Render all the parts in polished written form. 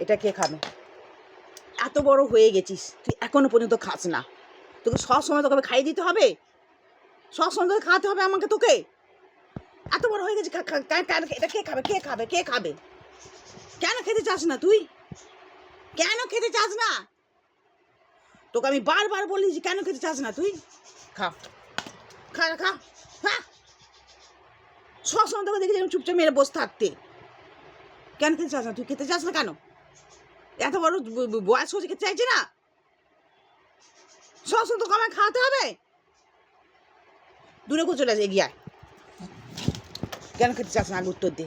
এটা কে খাবে? এত বড় হয়ে গেছিস তুই এখনো পর্যন্ত খাস না। তোকে সবসময় তোকে খাইয়ে দিতে হবে, সবসময় তোকে খাওয়াতে হবে আমাকে তোকে? এত বড় হয়ে গেছে, এটা কে খাবে? কে খাবে? কে খাবে? কেন খেতে চাস না তুই? কেন খেতে চাস না? তোকে আমি বারবার বলি যে কেন খেতে চাস না তুই? খা, খা, খা, খা। সবসময় তোকে দেখি চুপচাপ মেরে বসে থাকতে। কেন খেতে চাস না তুই? খেতে চাস না কেন? এত বড় বয়স হচ্ছে, খেতে চাইছে না? সবসময় তোকে আমায় খাওয়াতে হবে? দূরে করে চলে আসে, এগিয়ে আয়। কেন খেতে চাস না? আগে উত্তর দে।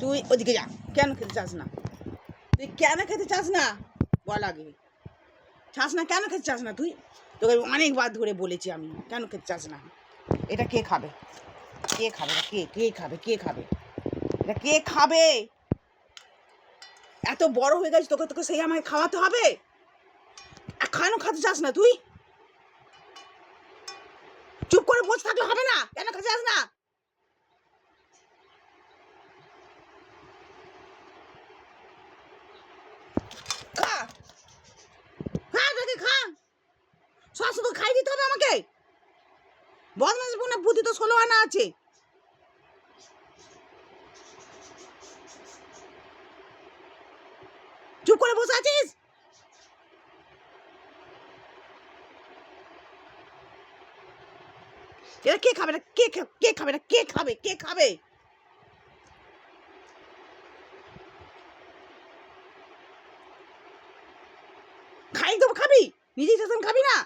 তুই ওদিকে যা। কেন খেতে চাস না? তুই কেন খেতে চাস না বল আগে। চাস না কেন খেতে চাস না তুই? তোকে অনেকবার ধরে বলেছি আমি, কেন খেতে চাস না? এটা কে খাবে? কে খাবে? কে কে খাবে? কে খাবে? এটা কে খাবে? এত বড় হয়ে গেছে, তোকে তোকে সেই আমায় খাওয়াতে হবে? কেন খেতে চাস না তুই? চুপ করে বসে থাকলে হবে না? কেন খেতে চাস না? খা, খা, তাকে খা। সস তো খাই দিতে হবে আমাকে? বদমাস বোনা বুদ্ধি তো 16 আনা আছে। চুপ করে বসে আছিস? এটা কে খাবে? কে খাবে? কে খাবে? কে খাবে? খাই দেবো, খাবি? নিজেই শাসন খাবি না?